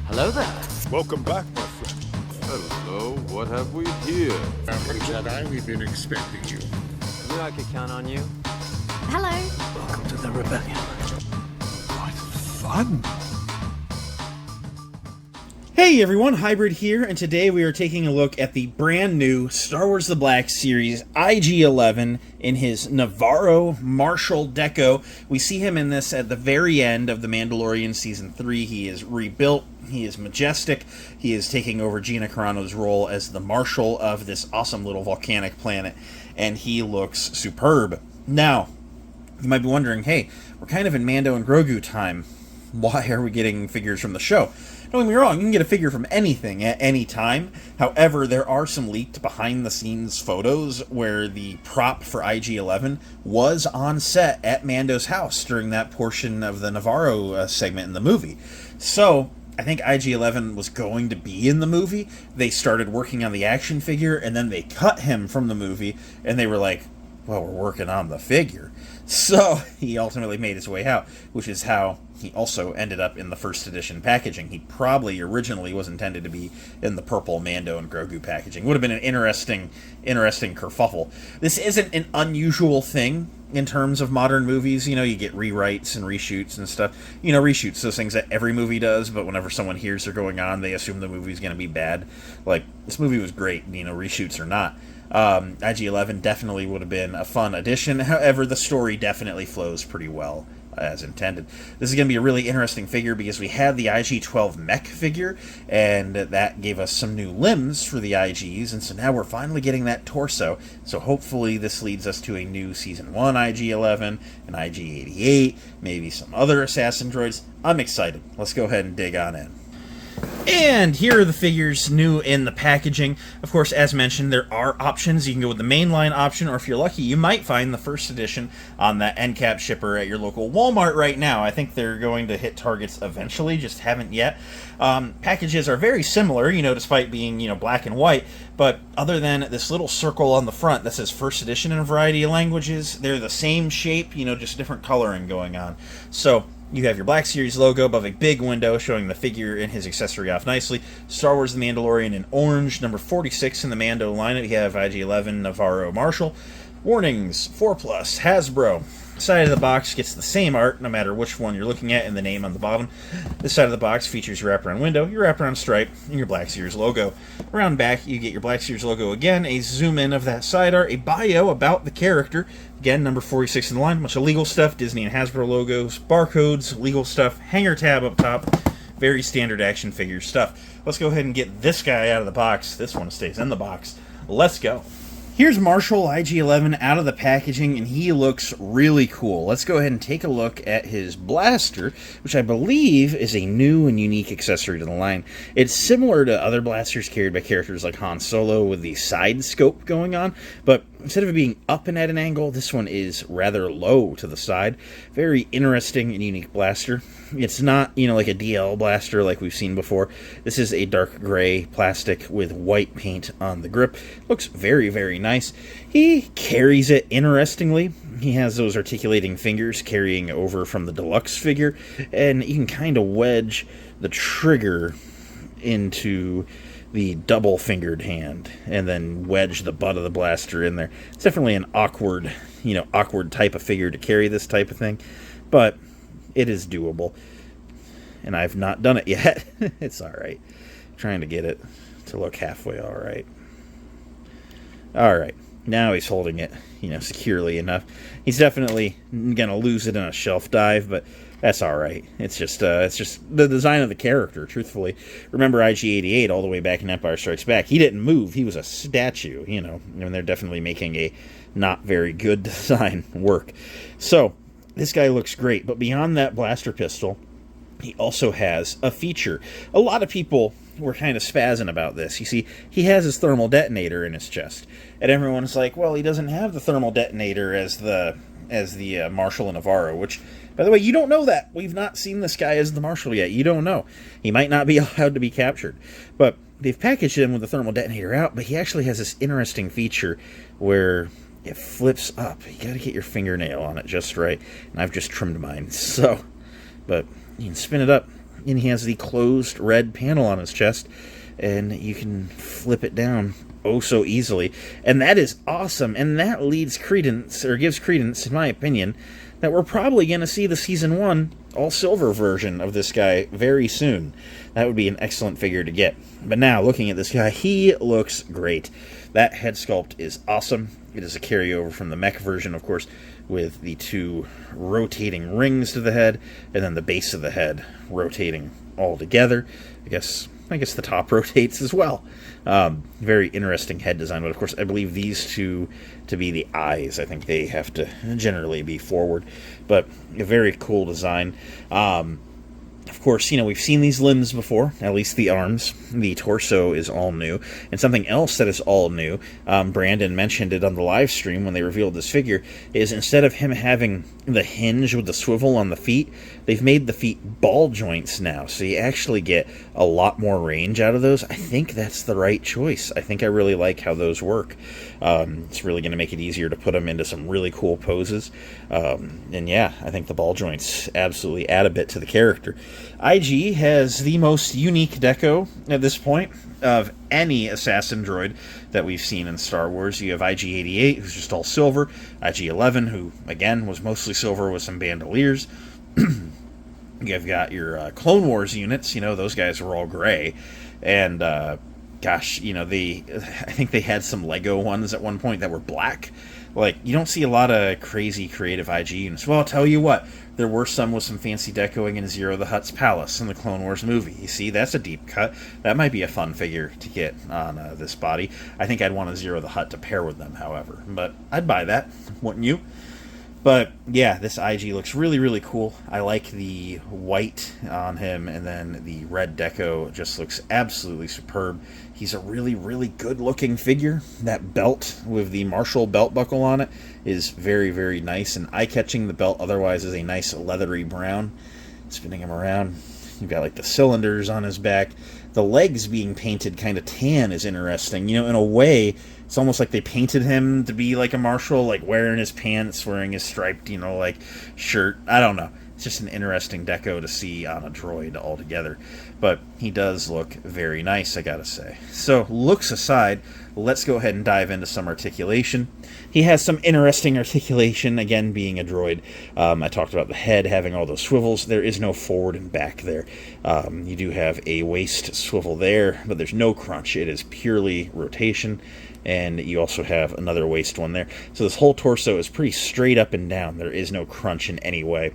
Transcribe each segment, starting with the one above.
Hello there. Welcome back, my friend. Hello, what have we here? Jedi, we've been expecting you. Knew I could count on you. Hello. Welcome to the rebellion. What fun! Hey everyone, Hybrid here, and today we are taking a look at the brand new Star Wars The Black Series IG-11 in his Nevarro Marshal Deco. We see him in this at the very end of The Mandalorian Season 3. He is rebuilt, he is majestic, he is taking over Gina Carano's role as the Marshal of this awesome little volcanic planet, and he looks superb. Now, you might be wondering, hey, we're kind of in Mando and Grogu time. Why are we getting figures from the show? Don't get me wrong, you can get a figure from anything at any time. However, there are some leaked behind-the-scenes photos where the prop for IG-11 was on set at Mando's house during that portion of the Nevarro segment in the movie. So, I think IG-11 was going to be in the movie. They started working on the action figure, and then they cut him from the movie, and they were like, well, we're working on the figure. So, he ultimately made his way out, which is how he also ended up in the first edition packaging. He probably originally was intended to be in the purple Mando and Grogu packaging. Would have been an interesting kerfuffle. This isn't an unusual thing in terms of modern movies. You know, you get rewrites and reshoots and stuff. You know, reshoots, those things that every movie does, but whenever someone hears they're going on, they assume the movie's going to be bad. Like, this movie was great, you know, reshoots or not. IG-11 definitely would have been a fun addition. However, the story definitely flows pretty well as intended. This is going to be a really interesting figure because we had the IG-12 mech figure, and that gave us some new limbs for the IGs, and so now we're finally getting that torso. So hopefully this leads us to a new Season 1 IG-11, an IG-88, maybe some other assassin droids. I'm excited. Let's go ahead and dig on in. And here are the figures new in the packaging. Of course, as mentioned, there are options. You can go with the mainline option, or if you're lucky, you might find the first edition on that end cap shipper at your local Walmart right now. I think they're going to hit Targets eventually, just haven't yet. Packages are very similar, you know, despite being, you know, black and white, but other than this little circle on the front that says first edition in a variety of languages, they're the same shape, you know, just different coloring going on. So, you have your Black Series logo above a big window showing the figure and his accessory off nicely. Star Wars The Mandalorian in orange, number 46 in the Mando lineup. You have IG-11 Nevarro Marshal. Warnings, 4+, Hasbro. Side of the box gets the same art, no matter which one you're looking at, and the name on the bottom. This side of the box features your wraparound window, your wraparound stripe, and your Black Series logo. Around back, you get your Black Series logo again, a zoom-in of that side art, a bio about the character. Again, number 46 in the line, bunch of legal stuff, Disney and Hasbro logos, barcodes, legal stuff, hanger tab up top. Very standard action figure stuff. Let's go ahead and get this guy out of the box. This one stays in the box. Let's go. Here's Marshal IG-11 out of the packaging, and he looks really cool. Let's go ahead and take a look at his blaster, which I believe is a new and unique accessory to the line. It's similar to other blasters carried by characters like Han Solo with the side scope going on, but instead of it being up and at an angle, this one is rather low to the side. Very interesting and unique blaster. It's not, you know, like a DL blaster like we've seen before. This is a dark gray plastic with white paint on the grip. Looks very, very nice. He carries it interestingly. He has those articulating fingers carrying over from the deluxe figure, and you can kind of wedge the trigger into the double-fingered hand and then wedge the butt of the blaster in there. It's definitely an awkward, you know, awkward type of figure to carry this type of thing, but it is doable, and I've not done it yet. It's alright. Trying to get it to look halfway alright. Alright, now he's holding it, you know, securely enough. He's definitely gonna lose it in a shelf dive, but that's alright. It's just the design of the character, truthfully. Remember IG-88 all the way back in Empire Strikes Back. He didn't move, he was a statue, you know, and they're definitely making a not very good design work. So, this guy looks great, but beyond that blaster pistol, he also has a feature. A lot of people were kind of spazzing about this. You see, he has his thermal detonator in his chest, and everyone's like, well, he doesn't have the thermal detonator as the Marshal and Nevarro, which, by the way, you don't know that. We've not seen this guy as the Marshal yet. You don't know. He might not be allowed to be captured, but they've packaged him with the thermal detonator out, but he actually has this interesting feature where it flips up. You gotta get your fingernail on it just right, and I've just trimmed mine, so, but you can spin it up, and he has the closed red panel on his chest, and you can flip it down oh so easily. And that is awesome, and that leads credence, or gives credence, in my opinion, that we're probably going to see the Season 1 all-silver version of this guy very soon. That would be an excellent figure to get. But now, looking at this guy, he looks great. That head sculpt is awesome. It is a carryover from the mech version, of course, with the 2 rotating rings to the head, and then the base of the head rotating all together. I guess the top rotates as well. Very interesting head design, but of course I believe these two to be the eyes. I think they have to generally be forward, but a very cool design. Of course, we've seen these limbs before, at least the arms. The torso is all new. And something else that is all new, Brandon mentioned it on the live stream when they revealed this figure, is instead of him having the hinge with the swivel on the feet, they've made the feet ball joints now. So you actually get a lot more range out of those. I think that's the right choice. I think I really like how those work. It's really going to make it easier to put them into some really cool poses. And yeah, I think the ball joints absolutely add a bit to the character. IG has the most unique deco at this point of any assassin droid that we've seen in Star Wars. You have IG-88, who's just all silver. IG-11, who, again, was mostly silver with some bandoliers. You've got your Clone Wars units. Those guys were all gray. And, gosh, I think they had some Lego ones at one point that were black. Like, you don't see a lot of crazy creative IG units. Well, I'll tell you what, there were some with some fancy decoing in Zero the Hutt's palace in the Clone Wars movie. You see, that's a deep cut. That might be a fun figure to get on this body. I think I'd want a Zero the Hutt to pair with them, however. But I'd buy that, wouldn't you? But yeah, this IG looks really, really cool. I like the white on him, and then the red deco just looks absolutely superb. He's a really, really good-looking figure. That belt with the Marshall belt buckle on it is very, very nice and eye-catching. The belt otherwise is a nice leathery brown. Spinning him around, you've got like the cylinders on his back. The legs being painted kind of tan is interesting. In a way, it's almost like they painted him to be like a Marshall, like wearing his pants, wearing his striped, shirt. I don't know. It's just an interesting deco to see on a droid altogether. But he does look very nice, I gotta say. So, looks aside, let's go ahead and dive into some articulation. He has some interesting articulation, again, being a droid. I talked about the head having all those swivels. There is no forward and back there. You do have a waist swivel there, but there's no crunch. It is purely rotation. And you also have another waist one there. So this whole torso is pretty straight up and down. There is no crunch in any way.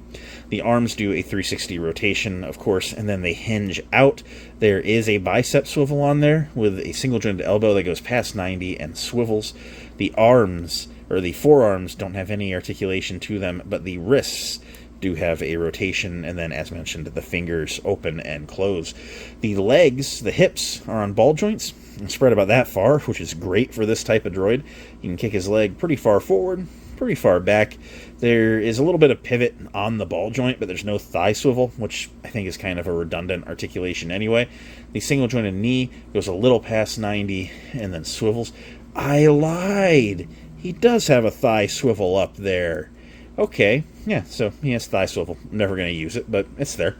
The arms do a 360 rotation, of course, and then they hinge out. There is a bicep swivel on there with a single jointed elbow that goes past 90 and swivels. The arms, or the forearms, don't have any articulation to them, but the wrists do have a rotation, and then, as mentioned, the fingers open and close. The legs, the hips, are on ball joints and spread about that far, which is great for this type of droid. You can kick his leg pretty far forward, pretty far back. There is a little bit of pivot on the ball joint, but there's no thigh swivel, which I think is kind of a redundant articulation anyway. The single jointed knee goes a little past 90 and then swivels. I lied! He does have a thigh swivel up there. Okay, yeah, so he has thigh swivel. I'm never going to use it, but it's there.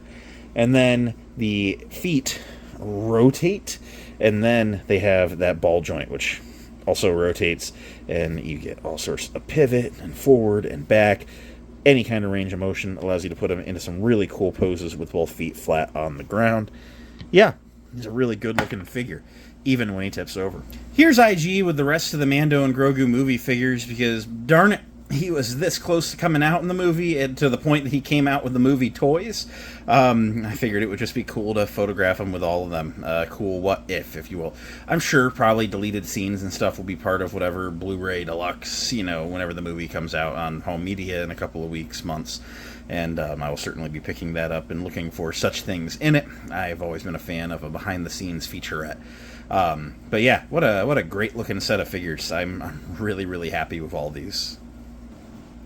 And then the feet rotate, and then they have that ball joint, which also rotates, and you get all sorts of pivot and forward and back. Any kind of range of motion allows you to put him into some really cool poses with both feet flat on the ground. Yeah, he's a really good-looking figure, even when he tips over. Here's IG with the rest of the Mando and Grogu movie figures, because, darn it, he was this close to coming out in the movie, and to the point that he came out with the movie toys. I figured it would just be cool to photograph him with all of them. Cool what if you will. I'm sure probably deleted scenes and stuff will be part of whatever Blu-ray Deluxe, whenever the movie comes out on home media in a couple of weeks, months. And I will certainly be picking that up and looking for such things in it. I've always been a fan of a behind-the-scenes featurette. But yeah, what a great-looking set of figures. I'm really, really happy with all these.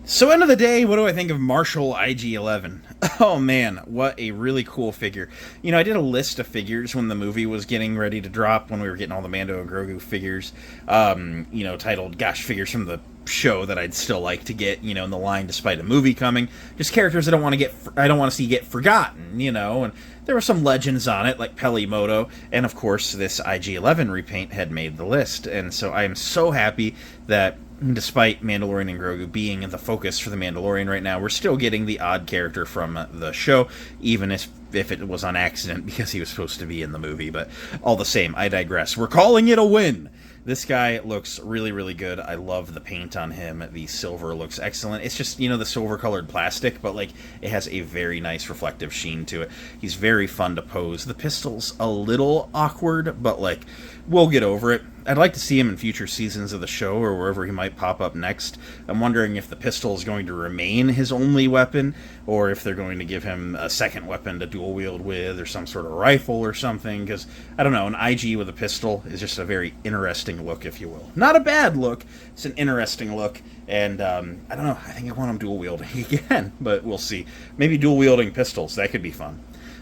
So, end of the day, what do I think of Marshall IG-11? Oh man, what a really cool figure. I did a list of figures when the movie was getting ready to drop, when we were getting all the Mando and Grogu figures, titled, gosh, figures from the show that I'd still like to get, in the line despite a movie coming. Just characters I don't want to see get forgotten, and there were some legends on it, like Pelimoto, and of course this IG-11 repaint had made the list. And so I am so happy that despite Mandalorian and Grogu being the focus for The Mandalorian right now, we're still getting the odd character from the show, even if it was on accident because he was supposed to be in the movie. But all the same, I digress. We're calling it a win! This guy looks really, really good. I love the paint on him. The silver looks excellent. It's just, you know, the silver-colored plastic, but, like, it has a very nice reflective sheen to it. He's very fun to pose. The pistol's a little awkward, but, like, we'll get over it. I'd like to see him in future seasons of the show or wherever he might pop up next. I'm wondering if the pistol is going to remain his only weapon, or if they're going to give him a second weapon to dual wield with, or some sort of rifle or something, because, I don't know, an IG with a pistol is just a very interesting look, if you will. Not a bad look, it's an interesting look, and, I don't know, I think I want him dual wielding again, but we'll see. Maybe dual wielding pistols, that could be fun.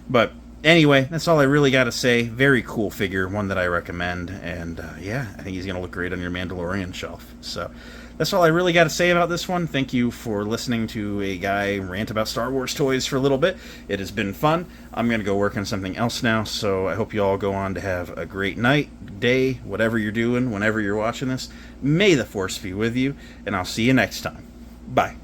But anyway, that's all I really got to say. Very cool figure, one that I recommend, and yeah, I think he's going to look great on your Mandalorian shelf. So that's all I really got to say about this one. Thank you for listening to a guy rant about Star Wars toys for a little bit. It has been fun. I'm going to go work on something else now, so I hope you all go on to have a great night, day, whatever you're doing, whenever you're watching this. May the Force be with you, and I'll see you next time. Bye.